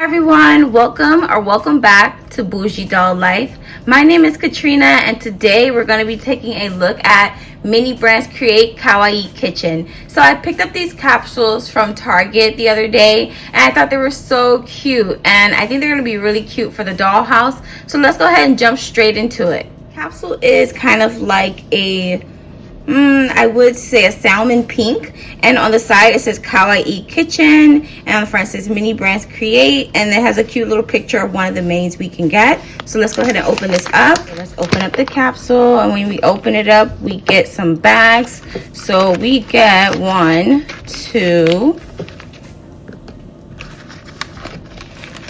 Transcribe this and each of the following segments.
Everyone, welcome back to Bougie Doll Life. My name is Katrina, and today we're going to be taking a look at Mini Brands Kawaii Kitchen. So I picked up these capsules from Target the other day, and I thought they were so cute, and I think they're going to be really cute for the dollhouse. So let's go ahead and jump straight into it. Capsule is kind of like a I would say a salmon pink, and on the side it says Kawaii Kitchen, and on the front it says Mini Brands Create, and it has a cute little picture of one of the minis we can get. So let's go ahead and open this up. So let's open up the capsule, and when we open it up we get some bags. So we get 1, 2,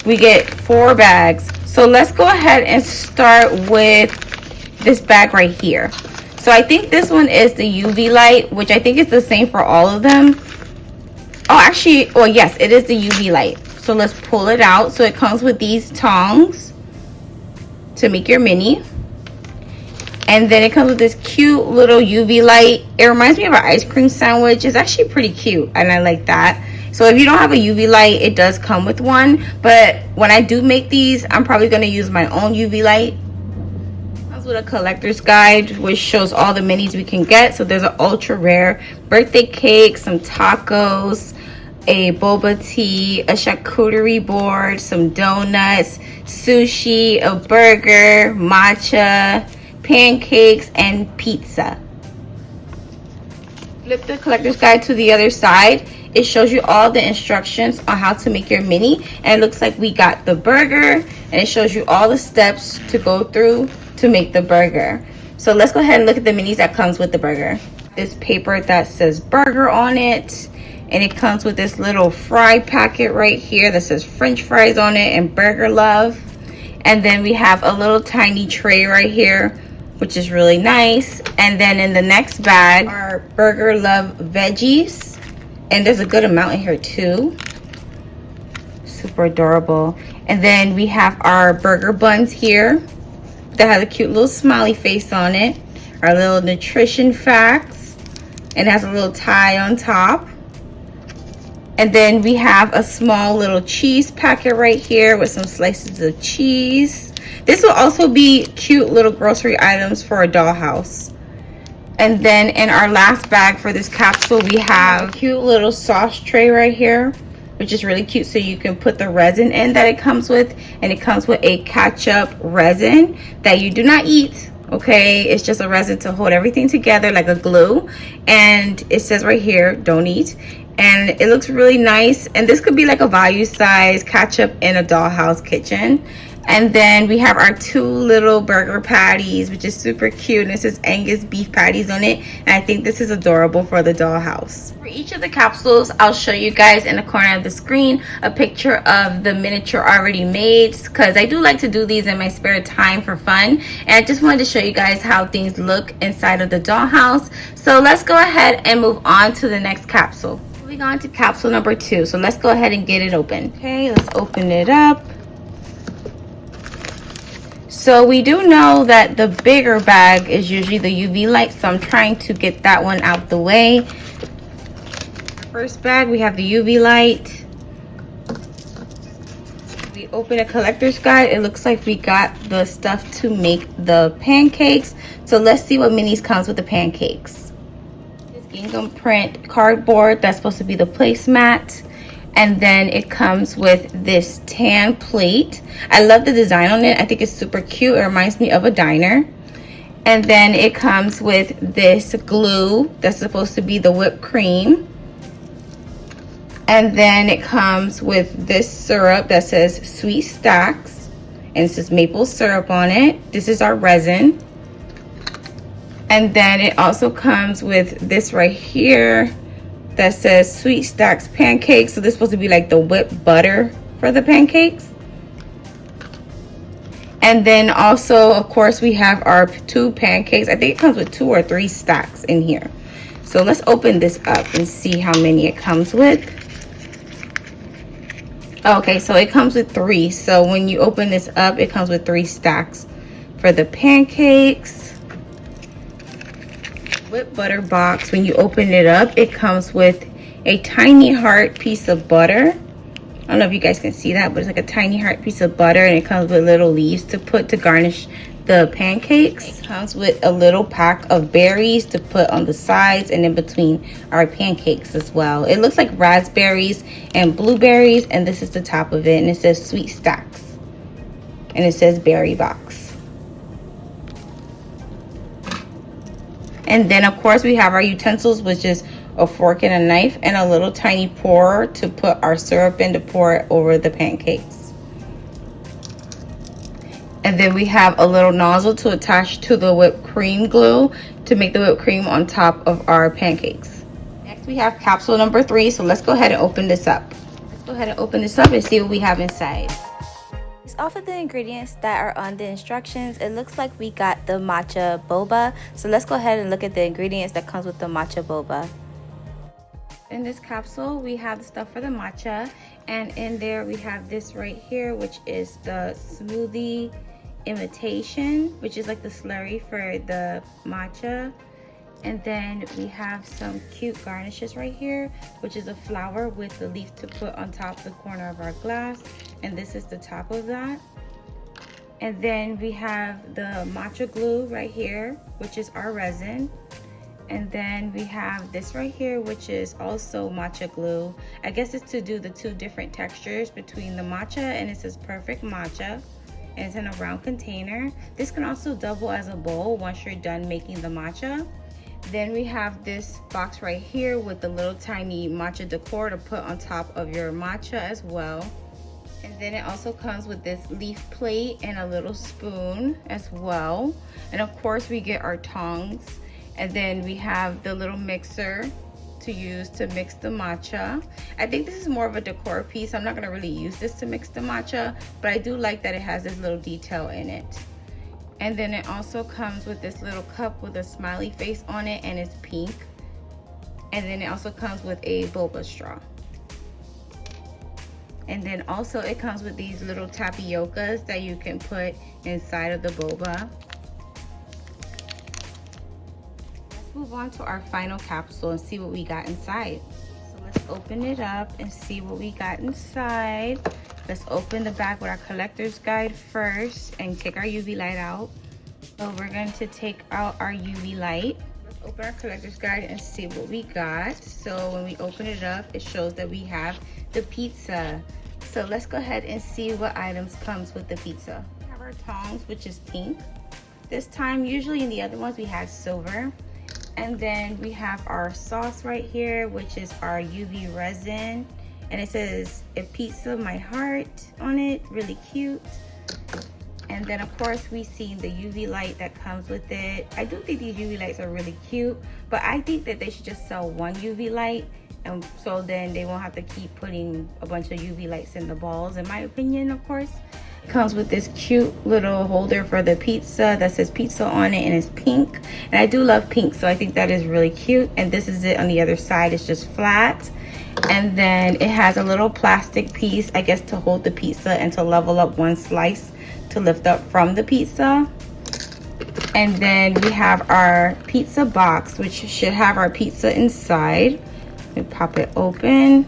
we get 4 bags. So let's go ahead and start with this bag right here. So I think this one is the UV light, which I think is the same for all of them. Yes, it is the UV light. So let's pull it out. So it comes with these tongs to make your mini. And then it comes with this cute little UV light. It reminds me of an ice cream sandwich. It's actually pretty cute, and I like that. So if you don't have a UV light, it does come with one. But when I do make these, I'm probably going to use my own UV light. With a collector's guide which shows all the minis we can get. So there's an ultra rare birthday cake, some tacos, a boba tea, a charcuterie board, some donuts, sushi, a burger, matcha, pancakes, and pizza. Flip the collector's guide to the other side. It shows you all the instructions on how to make your mini, and it looks like we got the burger, and it shows you all the steps to go through to make the burger. So let's go ahead and look at the minis that comes with the burger. This paper that says burger on it, and it comes with this little fry packet right here that says French fries on it and burger love. And then we have a little tiny tray right here, which is really nice. And then in the next bag are burger love veggies, and there's a good amount in here too. Super adorable. And then we have our burger buns here that has a cute little smiley face on it, our little nutrition facts, and it has a little tie on top. And then we have a small little cheese packet right here with some slices of cheese. This will also be cute little grocery items for a dollhouse. And then in our last bag for this capsule, we have a cute little sauce tray right here, which is really cute, so you can put the resin in that it comes with. And it comes with a ketchup resin that you do not eat, okay? It's just a resin to hold everything together like a glue. And it says right here, don't eat. And it looks really nice, and this could be like a value size ketchup in a dollhouse kitchen. And then we have our 2 little burger patties, which is super cute, and it says Angus beef patties on it, and I think this is adorable for the dollhouse. For each of the capsules, I'll show you guys in the corner of the screen a picture of the miniature already made, because I do like to do these in my spare time for fun, and I just wanted to show you guys how things look inside of the dollhouse. So let's go ahead and move on to the next capsule. Moving on to capsule number 2, so let's go ahead and get it open. Okay, let's open it up. So we do know that the bigger bag is usually the UV light, so I'm trying to get that one out the way. First bag, we have the UV light. We open a collector's guide. It looks like we got the stuff to make the pancakes. So let's see what minis comes with the pancakes. This gingham print cardboard, that's supposed to be the placemat. And then it comes with this tan plate. I love the design on it. I think it's super cute. It reminds me of a diner. And then it comes with this glue that's supposed to be the whipped cream. And then it comes with this syrup that says Sweet Stacks, and it says maple syrup on it. This is our resin. And then it also comes with this right here that says Sweet Stacks pancakes. So this is supposed to be like the whipped butter for the pancakes. And then also, of course, we have our 2 pancakes. I think it comes with 2 or 3 stacks in here. So let's open this up and see how many it comes with. Okay, so it comes with 3. So when you open this up, it comes with 3 stacks for the pancakes. Whipped butter box, when you open it up, it comes with a tiny heart piece of butter, don't know if you guys can see that, but it's like a tiny heart piece of butter, and it comes with little leaves to put to garnish the pancakes. It comes with a little pack of berries to put on the sides and in between our pancakes as well. It looks like raspberries and blueberries, and this is the top of it, and it says Sweet Stacks, and it says berry box. And then of course we have our utensils, which is a fork and a knife and a little tiny pourer to put our syrup in to pour it over the pancakes. And then we have a little nozzle to attach to the whipped cream glue to make the whipped cream on top of our pancakes. Next we have capsule number 3, so let's go ahead and open this up. Let's go ahead and open this up and see what we have inside. Off of the ingredients that are on the instructions, it looks like we got the matcha boba. So let's go ahead and look at the ingredients that comes with the matcha boba. In this capsule we have the stuff for the matcha, and in there we have this right here, which is the smoothie imitation, which is like the slurry for the matcha. And then we have some cute garnishes right here, which is a flower with the leaf to put on top of the corner of our glass, and this is the top of that. And then we have the matcha glue right here, which is our resin. And then we have this right here, which is also matcha glue. I guess it's to do the 2 different textures between the matcha, and it says perfect matcha, and it's in a round container. This can also double as a bowl once you're done making the matcha. Then we have this box right here with the little tiny matcha decor to put on top of your matcha as well. And then it also comes with this leaf plate and a little spoon as well. And of course we get our tongs. And then we have the little mixer to use to mix the matcha. I think this is more of a decor piece. I'm not gonna really use this to mix the matcha, but I do like that it has this little detail in it. And then it also comes with this little cup with a smiley face on it, and it's pink. And then it also comes with a boba straw. And then also it comes with these little tapiocas that you can put inside of the boba. Let's move on to our final capsule and see what we got inside. So let's open it up and see what we got inside. Let's open the back with our collector's guide first and take our UV light out. So we're going to take out our UV light. Let's open our collector's guide and see what we got. So when we open it up, it shows that we have the pizza. So let's go ahead and see what items comes with the pizza. We have our tongs, which is pink. This time, usually in the other ones, we had silver. And then we have our sauce right here, which is our UV resin. And it says a pizza my heart on it, really cute. And then of course we see the UV light that comes with it. I do think these UV lights are really cute, but I think that they should just sell one UV light, and so then they won't have to keep putting a bunch of UV lights in the balls, in my opinion, of course. It comes with this cute little holder for the pizza that says pizza on it, and it's pink. And I do love pink, so I think that is really cute. And this is it on the other side, it's just flat. And then it has a little plastic piece, I guess, to hold the pizza and to level up one slice to lift up from the pizza. And then we have our pizza box, which should have our pizza inside. Let me pop it open.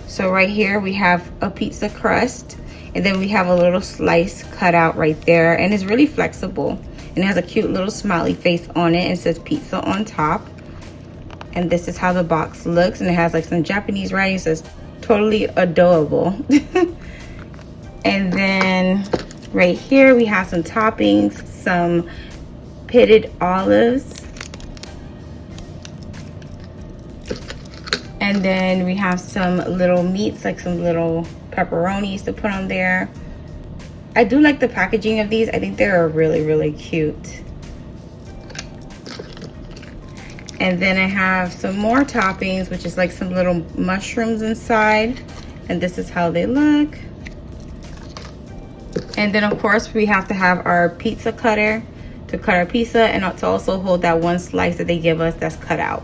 So right here we have a pizza crust, and then we have a little slice cut out right there, and it's really flexible. And it has a cute little smiley face on it, and it says pizza on top. And this is how the box looks, and it has like some Japanese writing, so it's totally adorable. And then right here we have some toppings, some pitted olives, and then we have some little meats, like some little pepperonis to put on there. I do like the packaging of these. I think they're really cute. And then I have some more toppings, which is like some little mushrooms inside. And this is how they look. And then of course we have to have our pizza cutter to cut our pizza, and to also hold that one slice that they give us that's cut out.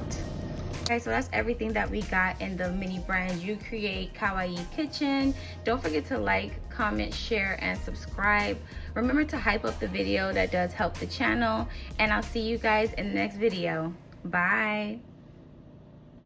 Okay, so that's everything that we got in the mini brands You Create Kawaii Kitchen. Don't forget to like, comment, share, and subscribe. Remember to hype up the video, that does help the channel. And I'll see you guys in the next video. Bye.